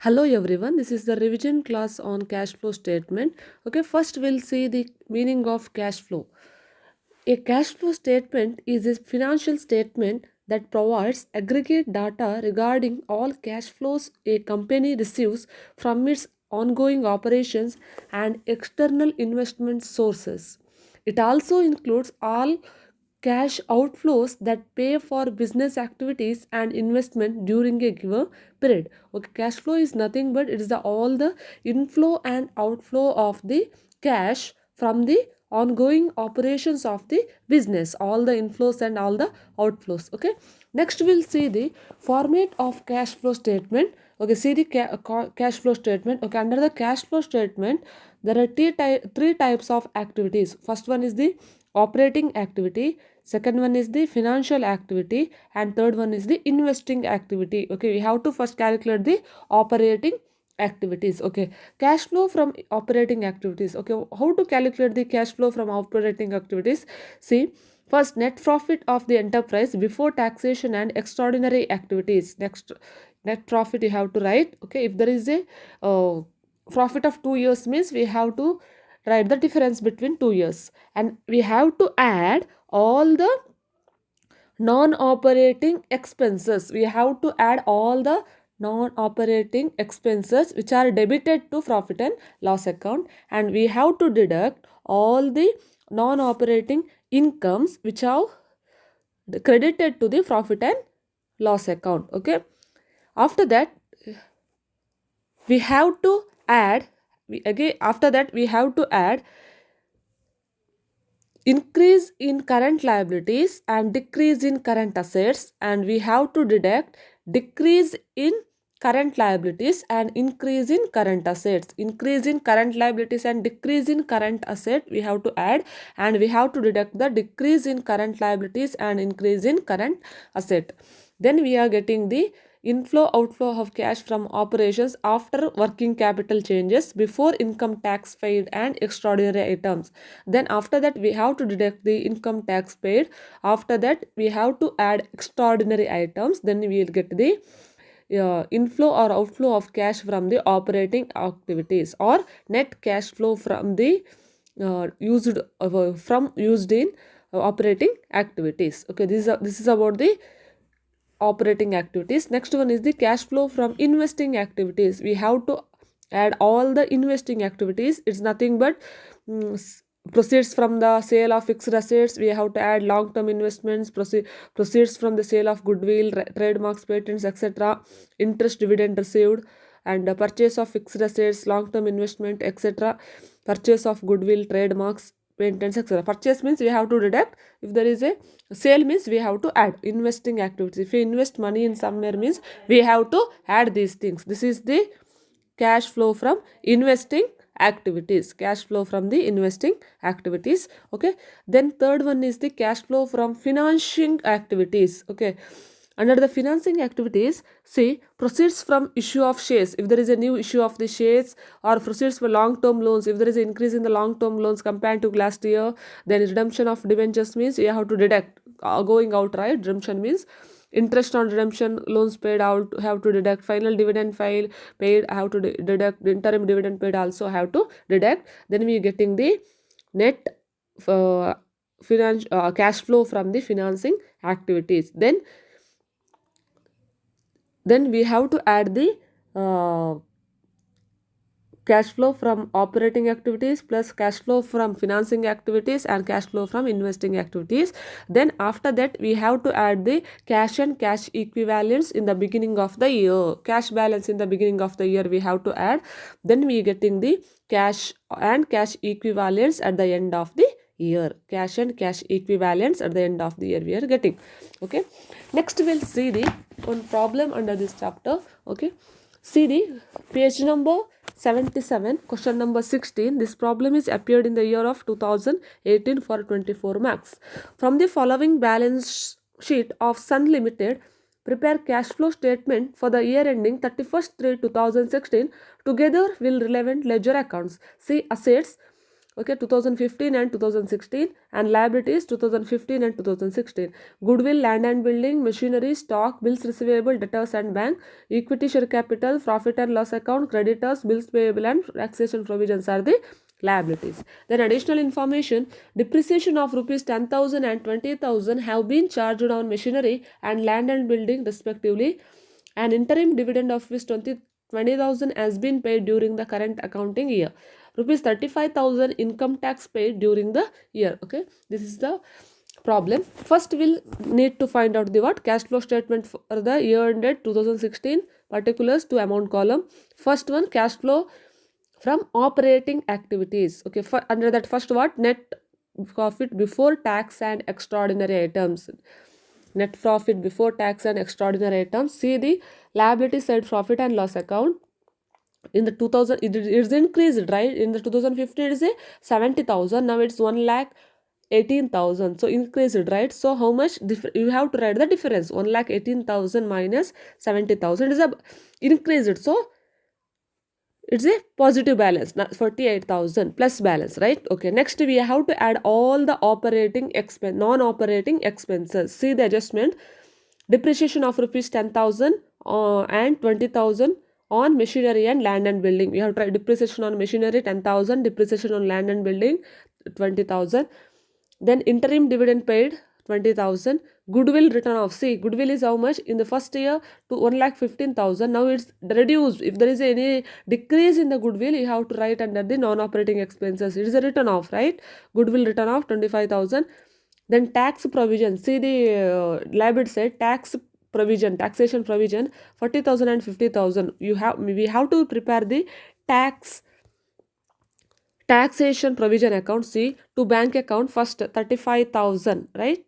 Hello everyone, this is the revision class on cash flow statement. Okay, first we'll see the meaning of cash flow. A cash flow statement is a financial statement that provides aggregate data regarding all cash flows a company receives from its ongoing operations and external investment sources. It also includes all cash outflows that pay for business activities and investment during a given period. Okay, cash flow is nothing but it is all the inflow and outflow of the cash from the ongoing operations of the business, all the inflows and all the outflows. Okay, next we'll see the format of cash flow statement. Okay, see the cash flow statement. Okay, under the cash flow statement there are three types of activities. First one is the operating activity, second one is the financial activity, and third one is the investing activity. Okay, we have to first calculate the operating activities. Okay, cash flow from operating activities. Okay, how to calculate the cash flow from operating activities? See, first net profit of the enterprise before taxation and extraordinary activities. Next, net profit you have to write. Okay, if there is a profit of 2 years means we have to write the difference between 2 years, and we have to add all the non-operating expenses. We have to add all the non-operating expenses which are debited to profit and loss account, and we have to deduct all the non-operating incomes which are credited to the profit and loss account. Okay, after that we have to add again after that we have to add increase in current liabilities and decrease in current assets, and we have to deduct decrease in current liabilities and increase in current assets. Increase in current liabilities and decrease in current asset we have to add, and we have to deduct the decrease in current liabilities and increase in current asset. Then we are getting the inflow outflow of cash from operations after working capital changes, before income tax paid and extraordinary items. Then after that we have to deduct the income tax paid. After that we have to add extraordinary items. Then we will get the inflow or outflow of cash from the operating activities, or net cash flow from the used in operating activities. Okay, this is about the operating activities. Next one is the cash flow from investing activities. We have to add all the investing activities. It's nothing but proceeds from the sale of fixed assets. We have to add long term investments, proceeds from the sale of goodwill, trademarks, patents, etc., interest, dividend received, and purchase of fixed assets, long term investment, etc., purchase of goodwill, trademarks, patents, etc. Purchase means we have to deduct. If there is a sale means we have to add investing activities. If we invest money in somewhere means we have to add these things. This is the cash flow from investing activities. Cash flow from the investing activities. Okay, then third one is the cash flow from financing activities. Okay, under the financing activities, see, proceeds from issue of shares. If there is a new issue of the shares, or proceeds for long term loans, if there is an increase in the long term loans compared to last year, then redemption of debentures means you have to deduct going outright. Redemption means interest on redemption loans paid out, have to deduct. Final dividend file paid, have to deduct. Interim dividend paid also have to deduct. Then we are getting the net cash flow from the financing activities. Then we have to add the uh, cash flow from operating activities plus cash flow from financing activities and cash flow from investing activities. Then after that we have to add the cash and cash equivalents in the beginning of the year. Cash balance in the beginning of the year we have to add. Then we getting the cash and cash equivalents at the end of the year. Cash and cash equivalents at the end of the year we are getting. Okay, next we'll see the one problem under this chapter. Okay, see the page number 77, question number 16. This problem is appeared in the year of 2018 for 24 marks. From the following balance sheet of Sun Limited, prepare cash flow statement for the year ending 31st 3 2016 together with relevant ledger accounts. See, assets okay, 2015 and 2016, and liabilities 2015 and 2016. Goodwill, land and building, machinery, stock, bills receivable, debtors and bank, equity share capital, profit and loss account, creditors, bills payable and taxation provisions are the liabilities. Then additional information, depreciation of rupees 10,000 and 20,000 have been charged on machinery and land and building respectively. An interim dividend of rupees 20,000 has been paid during the current accounting year. Rupees 35,000 income tax paid during the year. Okay, this is the problem. First we'll need to find out the what cash flow statement for the year ended 2016, particulars to amount column. First one, cash flow from operating activities. Okay, for under that first what, net profit before tax and extraordinary items. Net profit before tax and extraordinary items. See the liability side, profit and loss account. In the 2000 it is increased, right? In the 2015 it is a 70,000, now it's 1 lakh 18,000, so increased, right? So how much you have to write the difference. 1 lakh 18,000 minus 70,000 is a increased, so it's a positive balance, not 48,000 plus balance, right? Okay, next we have to add all the operating expense, non-operating expenses. See the adjustment. Depreciation of rupees 10,000 and 20,000 on machinery and land and building. We have tried depreciation on machinery 10,000, depreciation on land and building 20,000. Then interim dividend paid 20,000. Goodwill written off. See, goodwill is how much in the first year to 1,15,000. Now it's reduced. If there is any decrease in the goodwill, you have to write under the non-operating expenses. It is a written off, right? Goodwill written off 25,000. Then tax provision. See the liability side, tax provision, taxation provision 40,000 and 50,000. We have to prepare the taxation provision account. See, to bank account first 35,000, right?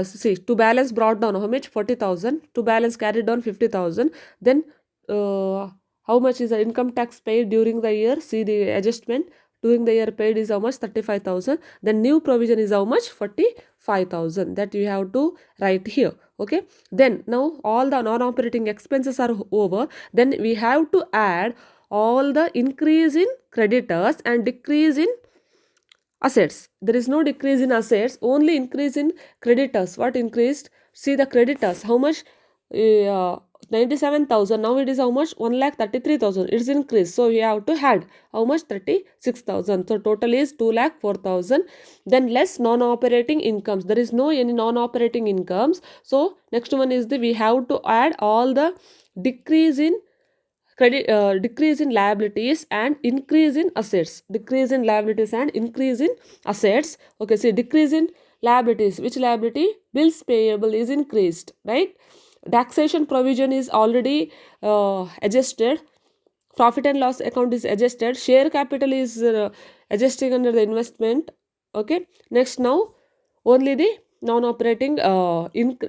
See, to balance brought down how much, 40,000, to balance carried down 50,000. Then how much is the income tax paid during the year? See the adjustment during the year paid is how much, 35,000. Then new provision is how much, 45,000, that you have to write here. Okay, then now all the non-operating expenses are over. Then we have to add all the increase in creditors and decrease in assets. There is no decrease in assets, only increase in creditors. What increased? See the creditors, how much? 97,000, now it is how much, 1,33,000. It's increased, so we have to add how much, 36,000. So total is 2,04,000. Then less non-operating incomes, there is no any non-operating incomes. So next one is the, we have to add all the decrease in decrease in liabilities and increase in assets. Decrease in liabilities and increase in assets. Okay, see, decrease in liabilities, which liability? Bills payable is increased, right? Taxation provision is already adjusted. Profit and loss account is adjusted. Share capital is adjusting under the investment. Okay, next now only the non-operating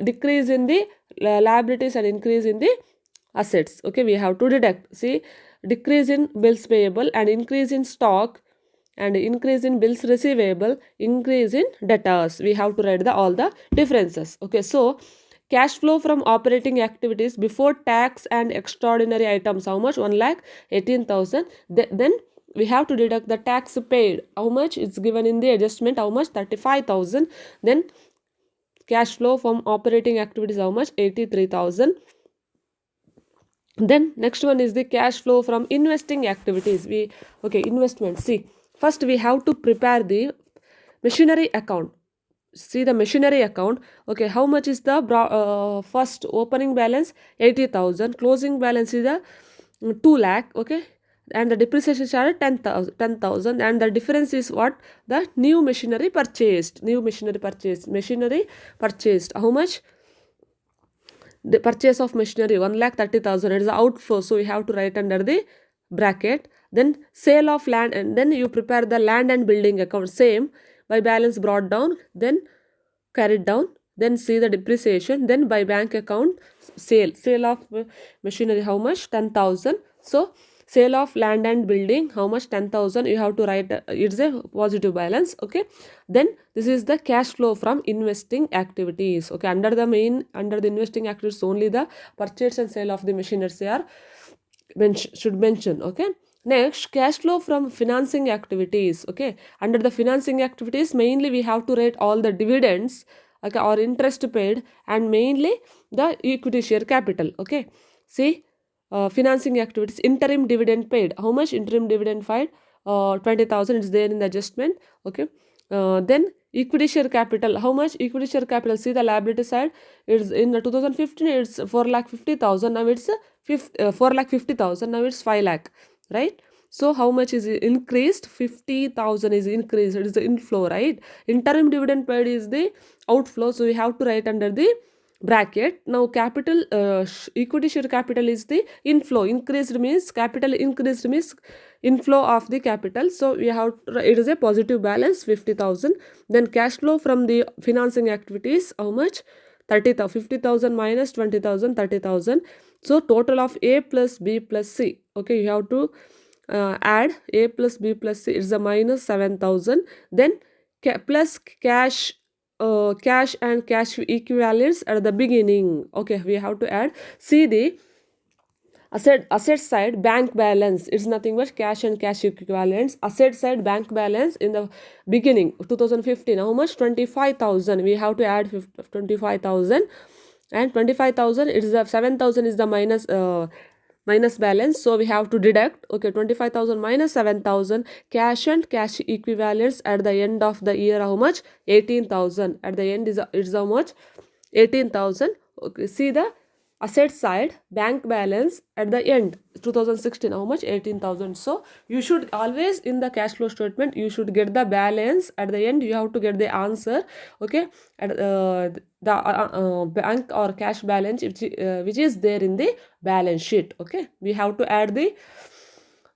decrease in the liabilities and increase in the assets. Okay, we have to deduct. See, decrease in bills payable and increase in stock and increase in bills receivable, increase in debtors. We have to write all the differences. Okay, so cash flow from operating activities before tax and extraordinary items, how much? 1,18,000. Then we have to deduct the tax paid. How much? It's given in the adjustment. How much? 35,000. Then cash flow from operating activities, how much? 83,000. Then next one is the cash flow from investing activities. Investment. See, first we have to prepare the machinery account. See the machinery account. Okay, how much is the first opening balance? 80,000. Closing balance is a 2 lakh. Okay, and the depreciation charge 10,000, and the difference is what? The new machinery purchased. Machinery purchased. How much? The purchase of machinery 1,30,000. It is outflow, so we have to write under the bracket. Then sale of land, and then you prepare the land and building account. Same, by balance brought down, then carried down. Then see the depreciation. Then by bank account, sale of machinery, how much? 10,000. So sale of land and building, how much? 10,000. You have to write it's a positive balance. Okay, then this is the cash flow from investing activities. Okay, under the investing activities, only the purchase and sale of the machinery are should mention. Okay, Next, cash flow from financing activities. Okay, under the financing activities, mainly we have to write all the dividends, okay, or interest paid, and mainly the equity share capital. Okay, see, financing activities, interim dividend paid. How much interim dividend paid? 20,000 is there in the adjustment. Okay, then equity share capital. How much equity share capital? See the liability side. It's in the 2015. It's 4,50,000. Now it's 4,50,000. Now it's 5 lakh, right? So how much is it increased? 50,000 is increased. It is the inflow, right? Interim dividend paid is the outflow. So we have to write under the bracket. Now capital equity share capital is the inflow. Increased means capital increased means inflow of the capital. So we have it is a positive balance 50,000. Then cash flow from the financing activities, how much? 30,000. 50,000 minus 20,000, 30,000. So total of A plus B plus C. Okay, you have to add A plus B plus C is a minus 7,000. Then plus cash and cash equivalents at the beginning. Okay, we have to add. See the asset side bank balance. It's nothing but cash and cash equivalents. Asset side bank balance in the beginning 2015. How much? 25,000. We have to add 25,000, and 25,000 it is the 7,000 is the minus balance, so we have to deduct. Okay, 25,000 minus 7,000. Cash and cash equivalents at the end of the year, how much? 18,000. At the end is it's how much? 18,000. Okay, see the asset side bank balance at the end 2016, how much? 18,000. So you should always in the cash flow statement you should get the balance at the end. You have to get the answer. Okay, at the bank or cash balance which is there in the balance sheet. Okay, we have to add the,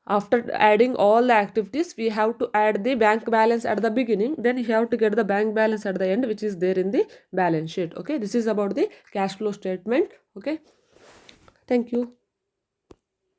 after adding all the activities, we have to add the bank balance at the beginning. Then you have to get the bank balance at the end which is there in the balance sheet. Okay, this is about the cash flow statement. Okay, thank you.